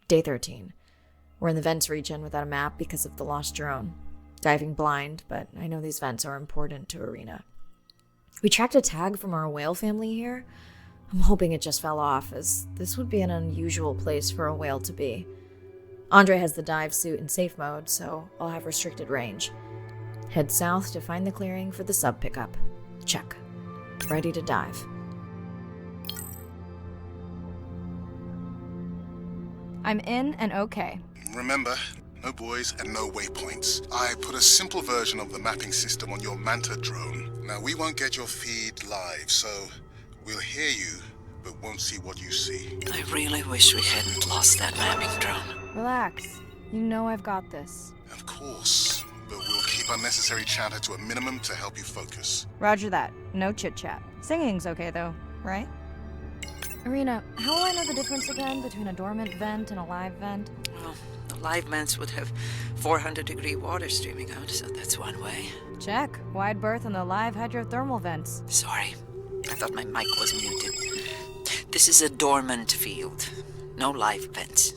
Day 13. We're in the vents region without a map because of the lost drone. Diving blind, but I know these vents are important to Arena. We tracked a tag from our whale family here. I'm hoping it just fell off, as this would be an unusual place for a whale to be. Andre has the dive suit in safe mode, so I'll have restricted range. Head south to find the clearing for the sub pickup. Check. Ready to dive. I'm in and okay. Remember, no buoys and no waypoints. I put a simple version of the mapping system on your Manta drone. Now, we won't get your feed live, so we'll hear you, but won't see what you see. I really wish we hadn't lost that mapping drone. Relax. You know I've got this. Of course, but we'll keep unnecessary chatter to a minimum to help you focus. Roger that. No chit-chat. Singing's okay, though, right? Arena, how will I know the difference again between a dormant vent and a live vent? Well, the live vents would have 400-degree water streaming out, so that's one way. Check. Wide berth on the live hydrothermal vents. Sorry, I thought my mic was muted. This is a dormant field. No live vents.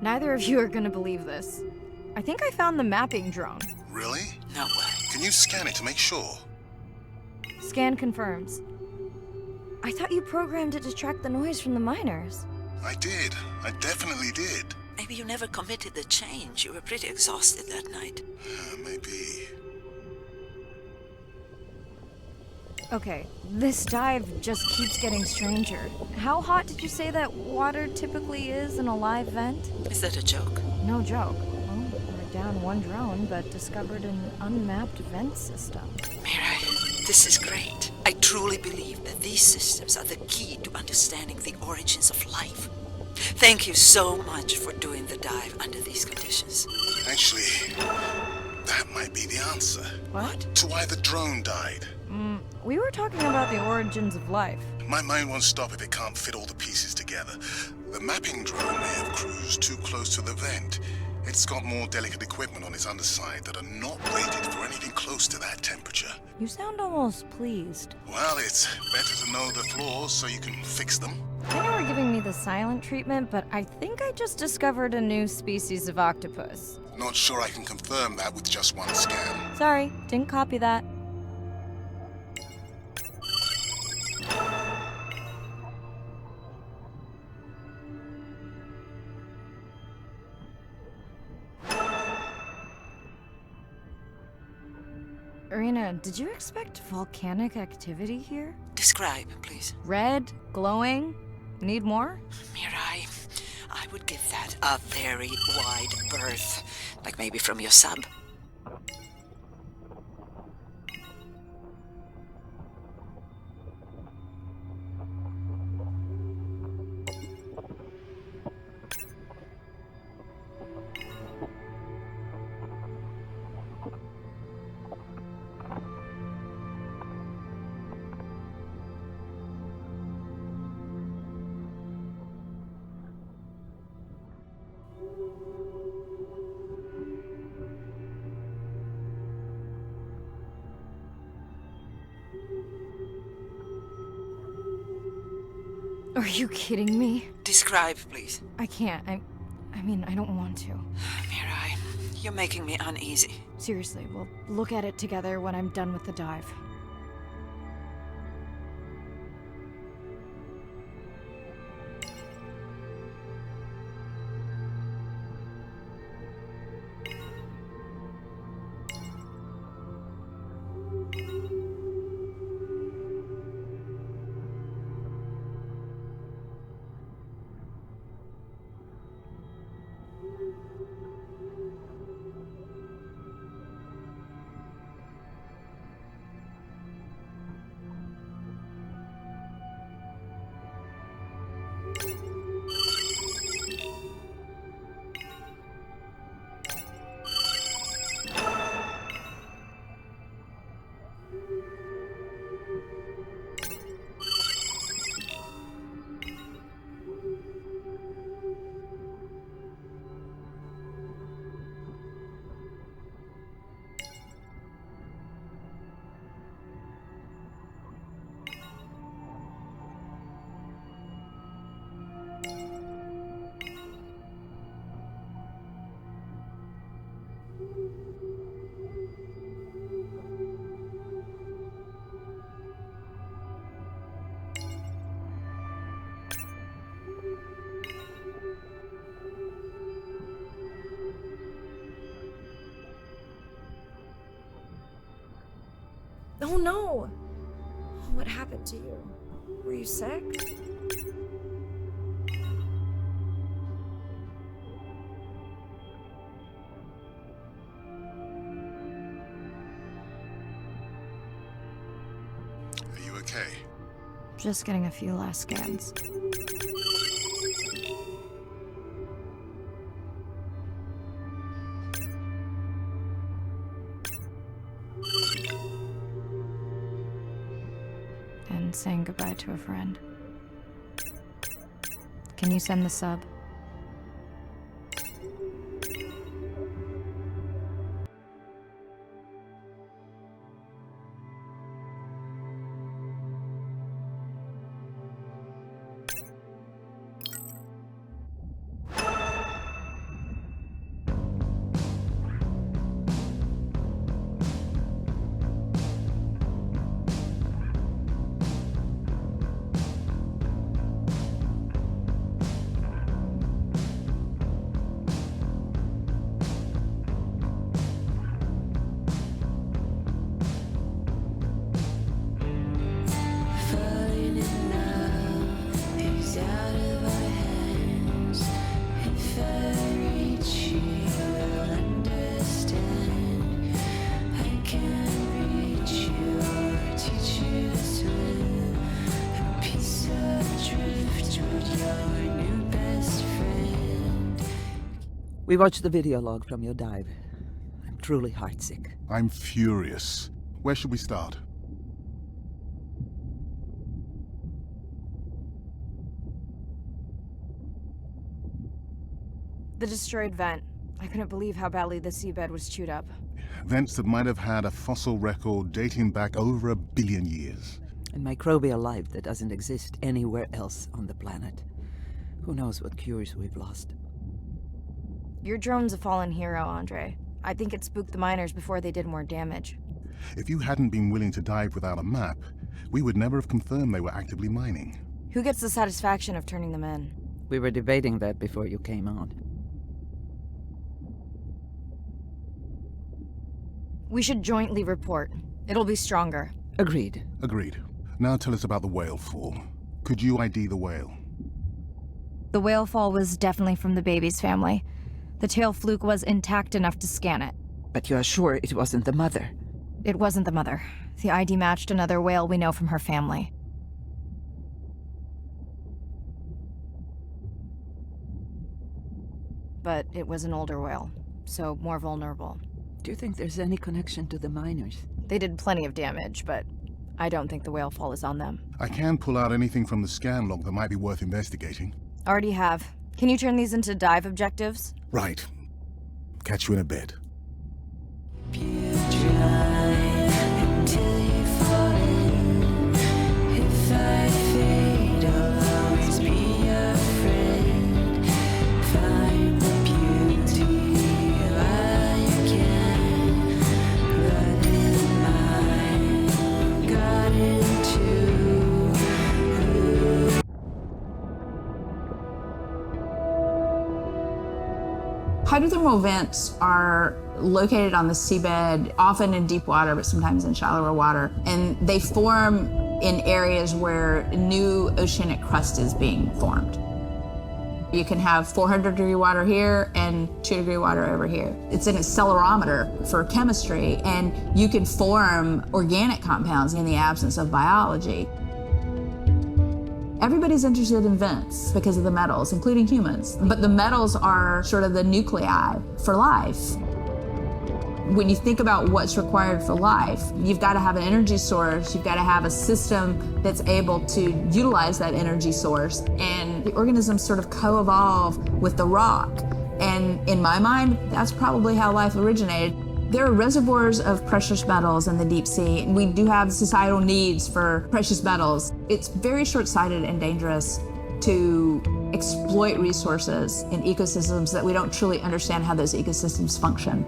Neither of you are gonna believe this. I think I found the mapping drone. Really? No way. Can you scan it to make sure? Scan confirms. I thought you programmed it to track the noise from the miners. I did. I definitely did. Maybe you never committed the change. You were pretty exhausted that night. Maybe. Okay, this dive just keeps getting stranger. How hot did you say that water typically is in a live vent? Is that a joke? No joke. Well, we're down one drone, but discovered an unmapped vent system. Mirai, this is great. I truly believe that these systems are the key to understanding the origins of life. Thank you so much for doing the dive under these conditions. Actually, that might be the answer. What? To why the drone died. We were talking about the origins of life. My mind won't stop if it can't fit all the pieces together. The mapping drone may have cruised too close to the vent. It's got more delicate equipment on its underside that are not rated for anything close to that temperature. You sound almost pleased. Well, it's better to know the flaws so you can fix them. I know we're giving me the silent treatment, but I think I just discovered a new species of octopus. Not sure I can confirm that with just one scan. Sorry, didn't copy that. Arena, did you expect volcanic activity here? Describe, please. Red? Glowing? Need more? Mirai, I would give that a very wide berth. Like maybe from your sub. Are you kidding me? Describe, please. I can't. I mean, I don't want to. Mirai, you're making me uneasy. Seriously, we'll look at it together when I'm done with the dive. Oh no! What happened to you? Were you sick? Are you okay? Just getting a few last scans. And saying goodbye to a friend. Can you send the sub? We watched the video log from your dive. I'm truly heartsick. I'm furious. Where should we start? The destroyed vent. I couldn't believe how badly the seabed was chewed up. Vents that might have had a fossil record dating back over 1 billion years. And microbial life that doesn't exist anywhere else on the planet. Who knows what cures we've lost. Your drone's a fallen hero, Andre. I think it spooked the miners before they did more damage. If you hadn't been willing to dive without a map, we would never have confirmed they were actively mining. Who gets the satisfaction of turning them in? We were debating that before you came on. We should jointly report. It'll be stronger. Agreed. Agreed. Now tell us about the whale fall. Could you ID the whale? The whale fall was definitely from the baby's family. The tail fluke was intact enough to scan it. But you are sure it wasn't the mother? It wasn't the mother. The ID matched another whale we know from her family. But it was an older whale, so more vulnerable. Do you think there's any connection to the miners? They did plenty of damage, but I don't think the whale fall is on them. I can pull out anything from the scan log that might be worth investigating. Already have. Can you turn these into dive objectives? Right. Catch you in a bit. Hydrothermal vents are located on the seabed, often in deep water, but sometimes in shallower water. And they form in areas where new oceanic crust is being formed. You can have 400-degree water here and 2-degree water over here. It's an accelerometer for chemistry, and you can form organic compounds in the absence of biology. Everybody's interested in vents because of the metals, including humans. But the metals are sort of the nuclei for life. When you think about what's required for life, you've got to have an energy source, you've got to have a system that's able to utilize that energy source. And the organisms sort of co-evolve with the rock. And in my mind, that's probably how life originated. There are reservoirs of precious metals in the deep sea, and we do have societal needs for precious metals. It's very short-sighted and dangerous to exploit resources in ecosystems that we don't truly understand how those ecosystems function.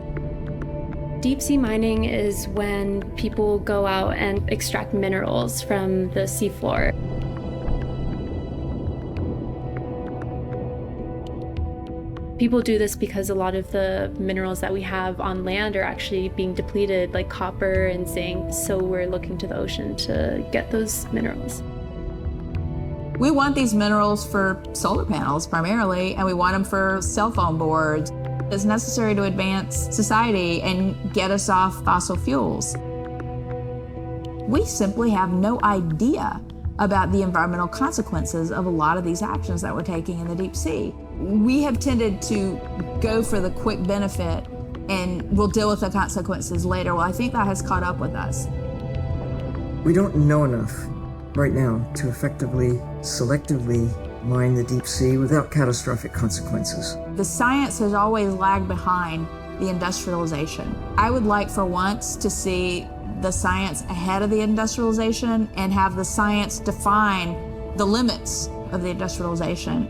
Deep sea mining is when people go out and extract minerals from the seafloor. People do this because a lot of the minerals that we have on land are actually being depleted, like copper and zinc, so we're looking to the ocean to get those minerals. We want these minerals for solar panels primarily, and we want them for cell phone boards. It's necessary to advance society and get us off fossil fuels. We simply have no idea about the environmental consequences of a lot of these actions that we're taking in the deep sea. We have tended to go for the quick benefit and we'll deal with the consequences later. Well, I think that has caught up with us. We don't know enough right now to effectively, selectively mine the deep sea without catastrophic consequences. The science has always lagged behind the industrialization. I would like for once to see the science ahead of the industrialization and have the science define the limits of the industrialization.